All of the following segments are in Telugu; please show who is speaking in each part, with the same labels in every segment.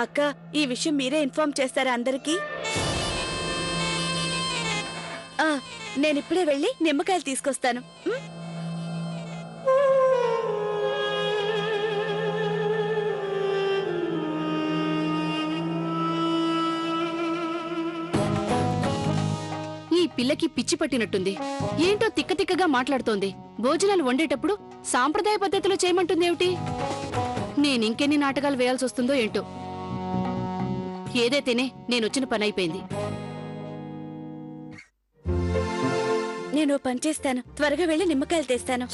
Speaker 1: అక్క, ఈ విషయం మీరే ఇన్ఫార్మ్ చేస్తారా అందరికీ? నేనిప్పుడే వెళ్ళి నిమ్మకాయలు తీసుకొస్తాను.
Speaker 2: ఈ పిల్లకి పిచ్చి పట్టినట్టుంది. ఏంటో తిక్కతిక్కగా మాట్లాడుతోంది. భోజనాలు వండేటప్పుడు సాంప్రదాయ పద్ధతిలో చేయమంటుందేమిటి? నేనింకెన్ని నాటకాలు వేయాల్సి వస్తుందో ఏంటో. ఏదైతేనే నేనొచ్చిన పని అయిపోయింది.
Speaker 1: నేను పని చేస్తాను. త్వరగా వెళ్ళి నిమ్మకాయలు తెస్తాను.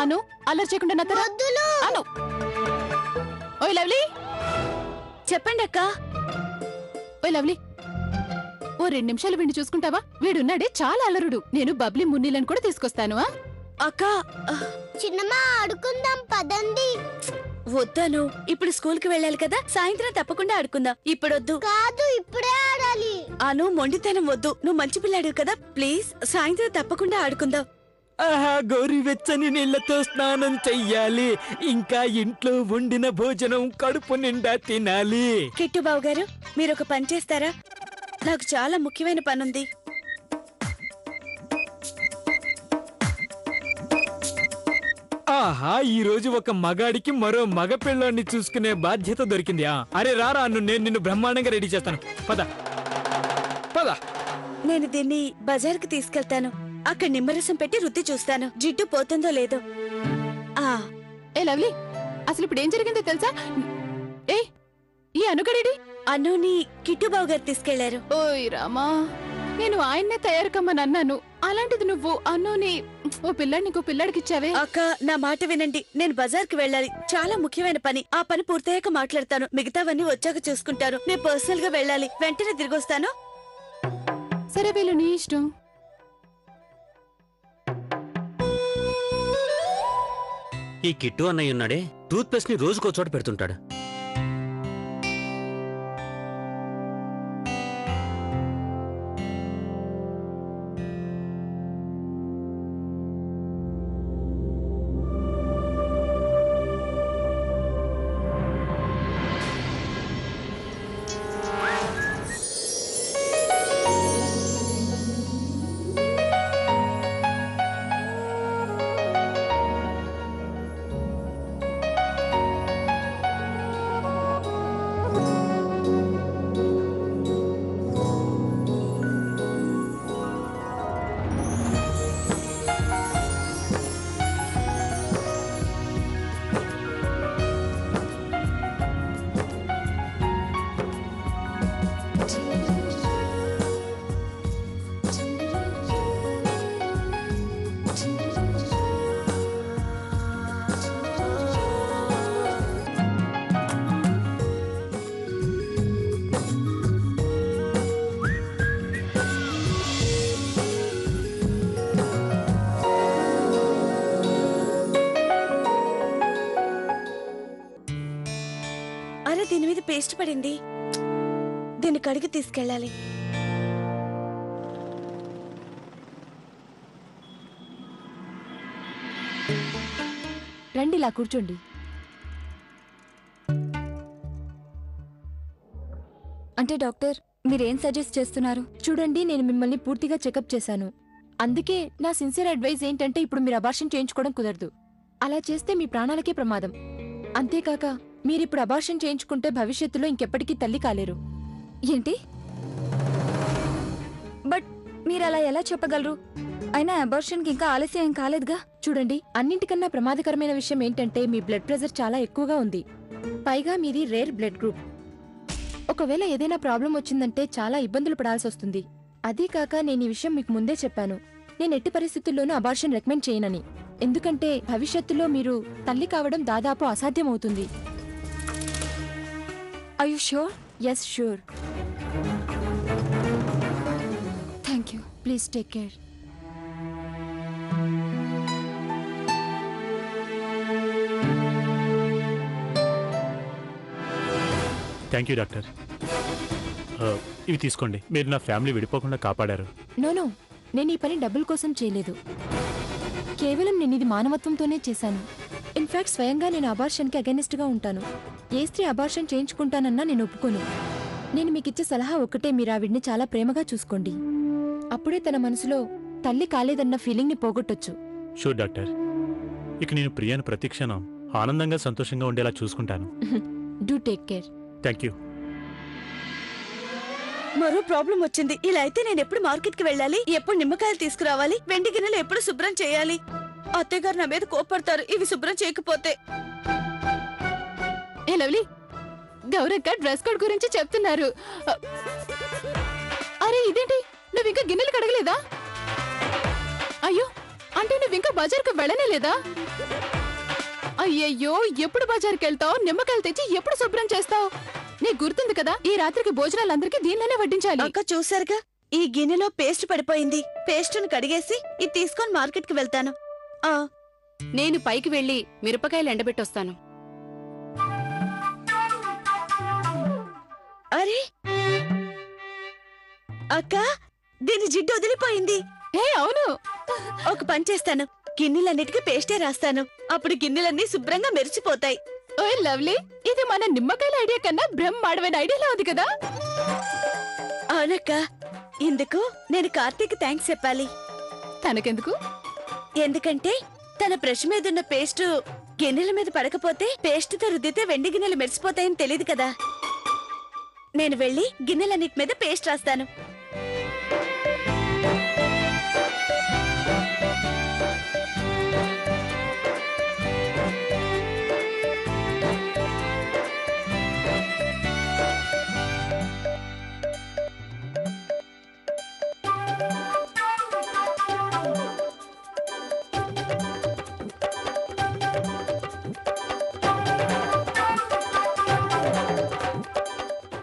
Speaker 2: అను, అల్లరి చేయకుండా అను. ఓయ్ లవ్లీ,
Speaker 1: చెప్పండి అక్క.
Speaker 2: ఓయ్ లవ్లీ, ఓ 2 నిమిషాలు వీడిని చూసుకుంటావా? వీడున్నాడే చాలా అల్లరుడు. నేను బబ్లీ మున్నీలను కూడా తీసుకొస్తాను.
Speaker 1: అక్క,
Speaker 3: చిన్నమ్మా ఆడుకుందాం పదండి.
Speaker 1: వద్దాను. ఇప్పుడు స్కూల్ కి వెళ్ళాలి కదా, సాయంత్రం తప్పకుండా ఆడుకుందాం. ఇప్పుడొద్దు.
Speaker 3: కాదు, ఇప్పుడే ఆడాలి.
Speaker 1: అను, మొండితనం వద్దు. నువ్వు మంచి పిల్లాడు కదా, ప్లీజ్ సాయంత్రం తప్పకుండా ఆడుకుందాం.
Speaker 4: ఆహా, గోరువెచ్చని నీళ్లతో స్నానం చెయ్యాలి. ఇంకా ఇంట్లో వండిన భోజనం కడుపు నిండా తినాలి.
Speaker 1: కిట్టుబాబు గారు, మీరు ఒక పని చేస్తారా? నాకు చాలా ముఖ్యమైన పనుంది.
Speaker 4: ఆహా, ఈ రోజు ఒక మగాడికి మరో మగ పిల్లోని చూసుకునే బాధ్యత దొరికింది. అరే రారా, నేను నిన్ను బ్రహ్మాండంగా రెడీ చేస్తాను. పద పద.
Speaker 1: నేను దీన్ని బజార్కి తీసుకెళ్తాను. అక్కడ నిమ్మరసం పెట్టి రుద్ది చూస్తాను, జిడ్డు పోతుందో లేదో.
Speaker 2: ఏ లవ్లీ, అసలు ఇప్పుడు ఏం జరిగిందో తెలుసా? ఏ ఈ అనుగడేడి?
Speaker 1: అనుని కిట్టుబాబు గారు తీసుకెళ్లారు.
Speaker 2: ఓయ్ రామా, నేను ఆయన్నే తయారు కమ్మని అన్నాను. అలాంటిది నువ్వు అన్నుని ఓ పిల్లాడిని ఇంకో పిల్లాడికిచ్చావే.
Speaker 1: అక్క, నా మాట వినండి. నేను బజార్కి వెళ్ళాలి, చాలా ముఖ్యమైన పని. ఆ పని పూర్తయ్యాక మాట్లాడతాను. మిగతావన్నీ వచ్చాక చూసుకుంటాను. నేను పర్సనల్ గా వెళ్ళాలి. వెంటనే తిరిగొస్తాను.
Speaker 2: సరే, వీళ్ళు నీ ఇష్టం.
Speaker 5: ఈ కిట్టు అన్నయ్య ఉన్నాడే, టూత్ పేస్ట్ ని రోజుకో చోట పెడుతుంటాడు.
Speaker 1: దీని మీద పేస్ట్ పడింది. దీన్ని కడిగి తీసుకెళ్ళాలి.
Speaker 6: రండిలా కూర్చోండి. అంటే డాక్టర్, మీరేం సజెస్ట్ చేస్తున్నారు? చూడండి, నేను మిమ్మల్ని పూర్తిగా చెకప్ చేశాను. అందుకే నా సిన్సియర్ అడ్వైజ్ ఏంటంటే ఇప్పుడు మీరు అబార్షన్ చేయించుకోవడం కుదరదు. అలా చేస్తే మీ ప్రాణాలకే ప్రమాదం. అంతేకాక మీరిప్పుడు అబార్షన్ చేయించుకుంటే భవిష్యత్తులో ఇంకెప్పటికీ తల్లి కాలేరు. ఏంటి? బట్ మీరలా ఎలా చెప్పగలరు? అయినా అబార్షన్కి ఇంకా ఆలస్యం ఏం కాలేదుగా. చూడండి, అన్నింటికన్నా ప్రమాదకరమైన విషయం ఏంటంటే మీ బ్లడ్ ప్రెషర్ చాలా ఎక్కువగా ఉంది. పైగా మీది రేర్ బ్లడ్ గ్రూప్. ఒకవేళ ఏదైనా ప్రాబ్లం వచ్చిందంటే చాలా ఇబ్బందులు పడాల్సి వస్తుంది. అదీ కాక నేను ఈ విషయం మీకు ముందే చెప్పాను. నేను ఎట్టి పరిస్థితుల్లోనూ అబార్షన్ రికమెండ్ చేయనని. ఎందుకంటే భవిష్యత్తులో మీరు తల్లి కావడం దాదాపు అసాధ్యమవుతుంది. Are you sure? Yes, sure. Thank you. Please take care.
Speaker 7: Thank you doctor. ఇవి తీసుకోండి. మీరు నా ఫ్యామిలీ విడిపోకుండా కాపాడారు.
Speaker 6: నో, నేను ఈ పని డబ్బుల కోసం చేయలేదు. కేవలం నేను ఇది మానవత్వంతోనే చేశాను. ఇన్ఫాక్ట్ స్వయంగా నేను అబార్షన్కి అగెనిస్ట్గా ఉంటాను. ఏ స్త్రీ అబార్షన్ చేయించుకుంటానన్నా నేను ఒప్పుకోను. నేను మీకిచ్చే సలహా ఒక్కటే, మీరు ఆవిడ్ని చాలా ప్రేమగా చూసుకోండి. అప్పుడే తన మనసులో తల్లి కాలేదన్న ఫీలింగ్ని పోగొట్టొచ్చు.
Speaker 7: Sure doctor. ఇక నేను ప్రియాను ప్రతి క్షణం ఆనందంగా సంతోషంగా ఉండేలా చూసుకుంటాను.
Speaker 6: Do take care.
Speaker 7: Thank you.
Speaker 1: మరో ప్రాబ్లం వచ్చింది. ఇలా అయితే నేను ఎప్పుడు మార్కెట్ కి వెళ్ళాలి, ఎప్పుడు నిమ్మకాయలు తీసుకురావాలి, వెండి గిన్నెలు ఎప్పుడు శుభ్రం చేయాలి? అత్తయ్య గారు నా మీద కోపడతారు ఇవి శుభ్రం చేయకపోతే.
Speaker 2: ఏ లవ్లీ, గౌరక్క డ్రెస్ కోడ్ గురించి చెప్తున్నారు. అరే ఇదేంటి, నువ్వు ఇంకా గిన్నెలు కడగలేదా? అయ్యో, అంటే నువ్వు ఇంకా బజార్కు వెళ్ళనే లేదా? అయ్యయ్యో, ఎప్పుడు బజార్కి వెళ్తావు? నిమ్మకాయలు తెచ్చి ఎప్పుడు శుభ్రం చేస్తావు? నీకు గుర్తుంది కదా, ఈ రాత్రికి భోజనాలందరికీ దీనిలోనే వడ్డించాలి.
Speaker 1: అక్క చూసారుగా, ఈ గిన్నెలో పేస్ట్ పడిపోయింది. పేస్టును కడిగేసి ఇది తీసుకొని మార్కెట్ కి వెళ్తాను.
Speaker 2: నేను పైకి వెళ్లి మిరపకాయలు ఎండబెట్టొస్తాను.
Speaker 1: అరే అక్క, దీని జిడ్డు వదిలిపోయింది.
Speaker 2: ఏ అవును,
Speaker 1: ఒక పని చేస్తాను, గిన్నెలన్నిటికీ పేస్టే రాస్తాను. అప్పుడు గిన్నెలన్నీ శుభ్రంగా మెరిచిపోతాయి.
Speaker 2: ఓయ్ లవ్లీ, ఇది మన నిమ్మకాయల ఐడియా కన్నా బ్రహ్మాండమైన ఐడియాలా ఉంది కదా.
Speaker 1: అవునక్క, ఇందుకు నేను కార్తీక్ థ్యాంక్స్ చెప్పాలి.
Speaker 2: తనకెందుకు?
Speaker 1: ఎందుకంటే తన బ్రష్ మీదున్న పేస్ట్ గిన్నెల మీద పడకపోతే పేస్ట్తో రుద్దితే వెండి గిన్నెలు మెరిసిపోతాయని తెలియదు కదా. నేను వెళ్ళి గిన్నెలన్నిటి మీద పేస్ట్ రాస్తాను.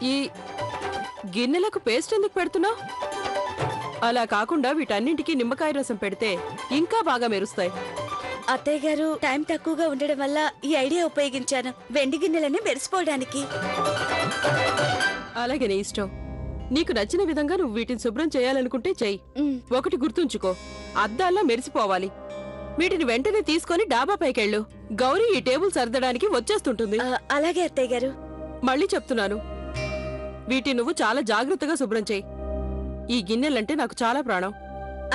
Speaker 8: ఈ గిన్నెలకు పేస్ట్ ఎందుకు పెడుతున్నావు? అలా కాకుండా వీటన్నింటికి నిమ్మకాయ రసం పెడితే ఇంకా బాగా మెరుస్తాయి.
Speaker 1: అత్తయ్య గారు టైం తక్కువగా ఉండడం వల్ల ఈ ఐడియా ఉపయోగించాను, వెండి గిన్నెలన్నీ మెరిసిపోవడానికి.
Speaker 8: అలాగే నీ ఇష్టం. నీకు నచ్చిన విధంగా నువ్వు వీటిని శుభ్రం చేయాలనుకుంటే చెయ్యి. ఒకటి గుర్తుంచుకో, అద్దాల్లో మెరిసిపోవాలి. వీటిని వెంటనే తీసుకొని డాబా పైకెళ్ళు. గౌరీ ఈ టేబుల్ సర్దడానికి వచ్చేస్తుంటుంది.
Speaker 1: అలాగే అత్తయ్య గారు.
Speaker 8: మళ్ళీ చెప్తున్నాను, వీటిని నువ్వు చాలా జాగ్రత్తగా శుభ్రం చేయి. ఈ గిన్నెలంటే నాకు చాలా ప్రాణం.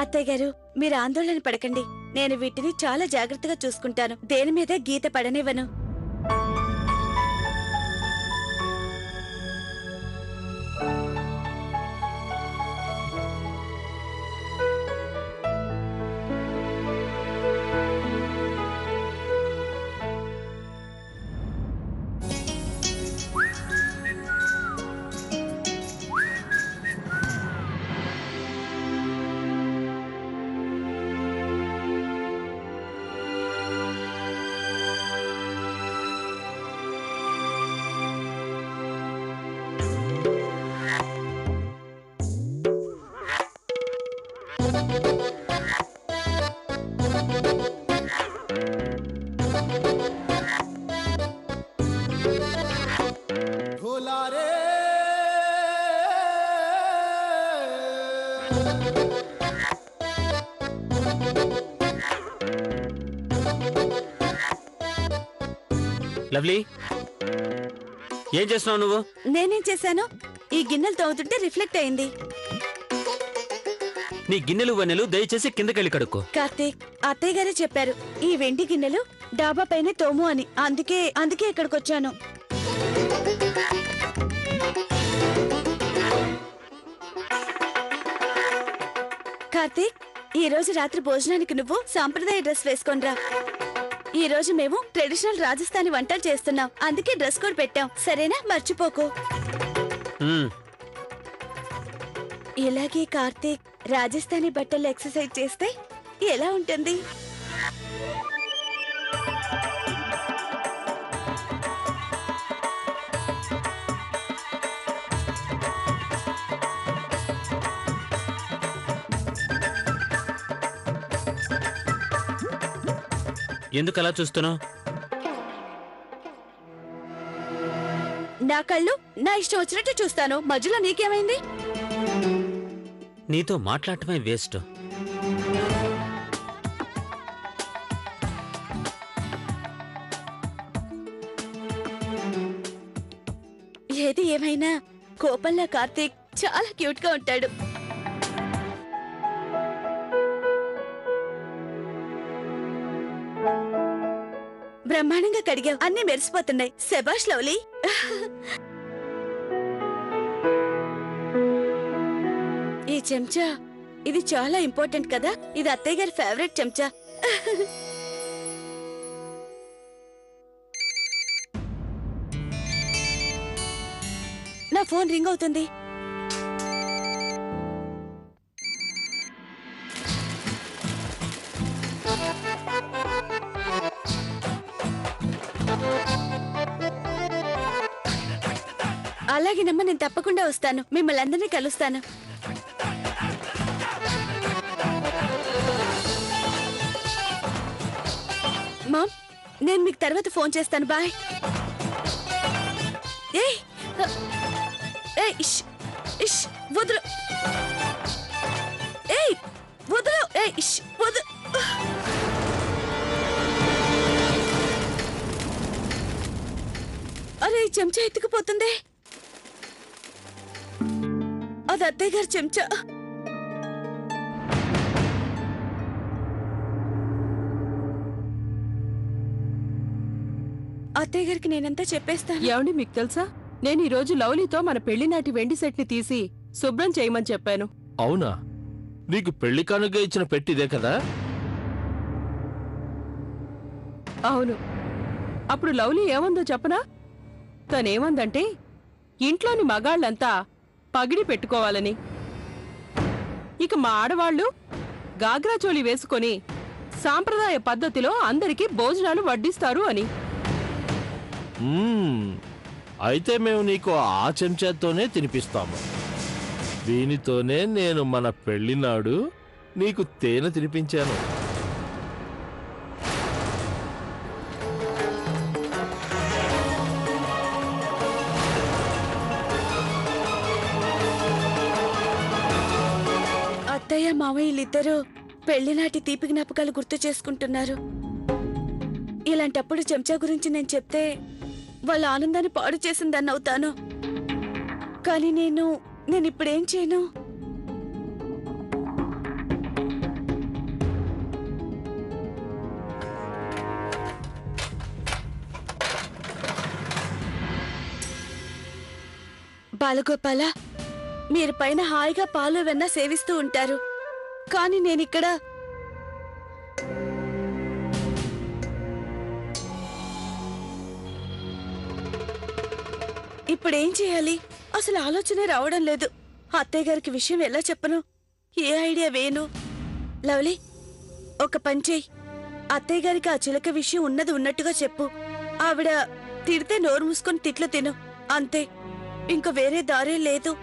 Speaker 1: అత్తయ్య గారు, మీరు ఆందోళన పడకండి. నేను వీటిని చాలా జాగ్రత్తగా చూసుకుంటాను. దేని మీద గీత పడనివ్వను.
Speaker 5: లవ్లీ, ఏం చేస్తున్నావు నువ్వు?
Speaker 1: నేనేం చేశాను? ఈ గిన్నెలు తవ్వుతుంటే రిఫ్లెక్ట్ అయింది.
Speaker 5: నీ గిన్నెలు వన్నెలు దయచేసి కిందకెళ్ళి కడుక్కో.
Speaker 1: కార్తీక్, అత్తయ్య గారే చెప్పారు ఈ వెండి గిన్నెలు డాబా పైన తోము అని. అందుకే ఇక్కడికి వచ్చాను. కార్తీక్, ఈ రోజు రాత్రి భోజనానికి నువ్వు సాంప్రదాయ డ్రెస్ వేసుకొనిరా. ఈ రోజు మేము ట్రెడిషనల్ రాజస్థానీ వంటలు చేస్తున్నాం, అందుకే డ్రెస్ కోడ్ పెట్టాం. సరేనా? మర్చిపోకు. ఇలాగే కార్తీక్, రాజస్థానీ బట్టలు ఎక్సర్సైజ్ చేస్తే ఎలా ఉంటుంది?
Speaker 5: ఎందుకలా చూస్తున్నావు?
Speaker 1: నా కళ్ళు నా ఇష్టం వచ్చినట్టు చూస్తాను. మధ్యలో నీకేమైంది?
Speaker 5: నీతో మాట్లాడటమే వేస్ట్.
Speaker 1: ఏది ఏమైనా కోపంలో కార్తీక్ చాలా క్యూట్ గా ఉంటాడు. బ్రహ్మాండంగా కడిగావు, అన్ని మెరిసిపోతున్నాయి. శభాష్ లవ్లీ. ఈ చెంచా ఇది చాలా ఇంపార్టెంట్ కదా. ఇది అత్తయ్య గారి ఫేవరెట్ చెంచా. నా ఫోన్ రింగ్ అవుతుంది. అలాగేనమ్మా, నేను తప్పకుండా వస్తాను. మిమ్మల్ని అందరినీ కలుస్తాను. మామ్, నేను మీకు తర్వాత ఫోన్ చేస్తాను. బాయ్. ఏయ్ ఏయ్, ఇష్ ఇష్ వదులు. ఏయ్ వదులు. ఏయ్ ఇష్ వదులు. అరే, ఈ చెంచా ఎత్తుకుపోతుంది. అది అత్తయ్య గారి చెంచా. అత్తయ్య గారికి నేనంతా చెప్పేస్తాను.
Speaker 8: ఏమండి, మీకు తెలుసా, నేను ఈ రోజు లవ్లీతో మన పెళ్లి నాటి వెండి సెట్ ని తీసి శుభ్రం చేయమని చెప్పాను.
Speaker 9: అవునా? నీకు పెళ్లి కానుక ఇచ్చిన పెట్టిదే కదా?
Speaker 8: అవును. అప్పుడు లవ్లీ ఏమందో చెప్పనా? తనేమందంటే ఇంట్లోని మగాళ్ళంతా పగిడి పెట్టుకోవాలని, ఇక మా ఆడవాళ్లు గాగ్రా చోళి వేసుకొని సాంప్రదాయ పద్ధతిలో అందరికీ భోజనాలు వడ్డిస్తారు అని.
Speaker 9: అయితే మేము నీకు ఆ చెంచాతోనే తినిపిస్తాము. దీనితోనే నేను మన పెళ్లినాడు నీకు తేనె తినిపించాను.
Speaker 1: అత్తయ్య మావయ్యలిద్దరూ పెళ్లినాటి తీపి జ్ఞాపకాలు గుర్తు చేసుకుంటున్నారు. ఇలాంటప్పుడు చెంచా గురించి నేను చెప్తే వాళ్ళ ఆనందాన్ని పాడు చేసిందని అవుతాను. కానీ నేను ఇప్పుడేం చేయను? బాలగోపాల, మీరు పైన హాయిగా పాలు వెన్న సేవిస్తూ ఉంటారు, కానీ నేనిక్కడ ఇప్పుడేం చేయాలి? అసలు ఆలోచనే రావడం లేదు. అత్తయ్య గారికి విషయం ఎలా చెప్పను? ఏ ఐడియా వేయను? లవ్లీ, ఒక పని చెయ్యి. అత్తయ్య గారికి ఆ చిలక విషయం ఉన్నది ఉన్నట్టుగా చెప్పు. ఆవిడ తిడితే నోరు మూసుకొని తిట్లు తిను, అంతే. ఇంక వేరే దారే లేదు.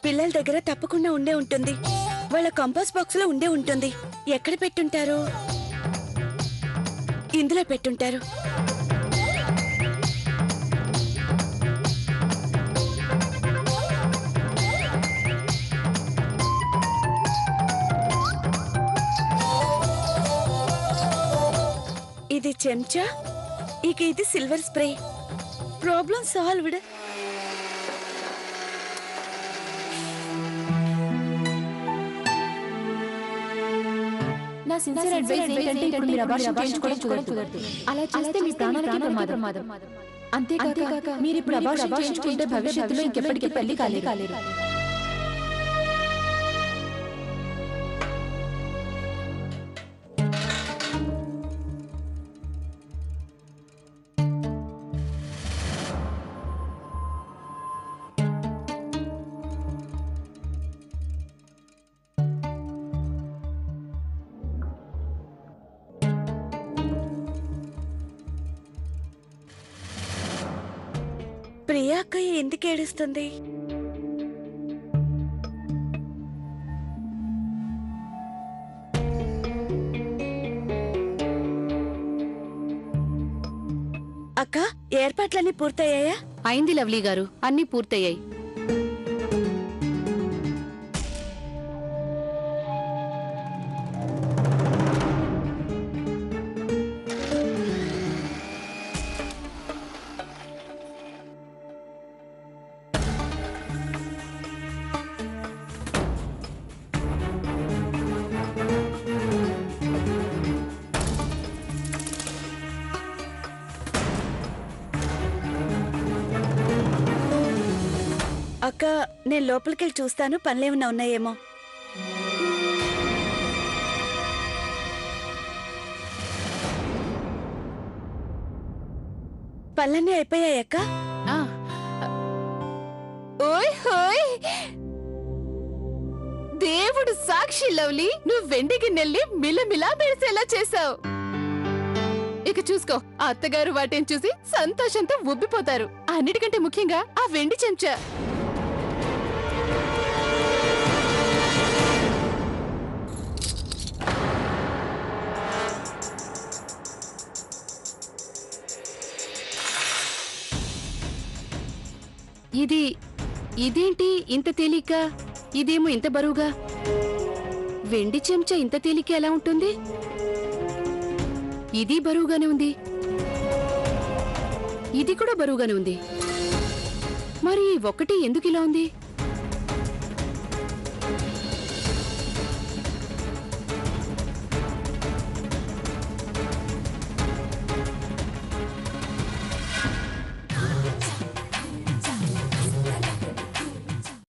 Speaker 1: పిల్లల దగ్గర తప్పకుండా ఉండే ఉంటుంది. వాళ్ళ కంపాస్ బాక్స్ లో ఉండే ఉంటుంది. ఎక్కడ పెట్టుంటారు? ఇందులో పెట్టుంటారు. ఇది చెంచా, ఇక ఇది సిల్వర్ స్ప్రే. Problem solved.
Speaker 6: నా సిన్సియర్ అడ్వైస్ ఏంటంటే ఇప్పుడు మీరు అబార్షన్ చేయించుకోవడం కుదరదు. అలా చేస్తే మీ ప్రాణానికి ప్రమాదం. అంతేకాక మీరు ఇప్పుడు అబార్షన్ చేయించుకుంటే భవిష్యత్తులో ఇంకెప్పటికీ పెళ్లి కాలేరు.
Speaker 1: ప్రియా అక్కయ్య ఎందుకు ఏడుస్తుంది? అక్క, ఏర్పాట్లన్నీ పూర్తయ్యాయా?
Speaker 2: అయింది లవ్లీ గారు, అన్నీ పూర్తయ్యాయి.
Speaker 1: అక్క, నేను లోపలికెళ్ళి చూస్తాను, పనులేమన్నా ఉన్నాయేమో. పనులన్నీ అయిపోయాయక్క?
Speaker 2: ఆ,
Speaker 6: ఓయ్ హోయ్, దేవుడు సాక్షి లవ్లీ, నువ్వు వెండి గిన్నెల్ని మిలమిలా మెరిసేలా చేసావు. ఇక చూసుకో, ఆ అత్తగారు వాటిని చూసి సంతోషంతో ఉబ్బిపోతారు. అన్నిటికంటే ముఖ్యంగా ఆ వెండి చెంచా.
Speaker 2: ఇదేంటి ఇంత తేలిక? ఇదేమో ఇంత బరువుగా. వెండి చెంచా ఇంత తేలిక ఎలా ఉంటుంది? ఇది బరువుగానే ఉంది, ఇది కూడా బరువుగానే ఉంది. మరి ఒకటి ఎందుకు ఇలా ఉంది?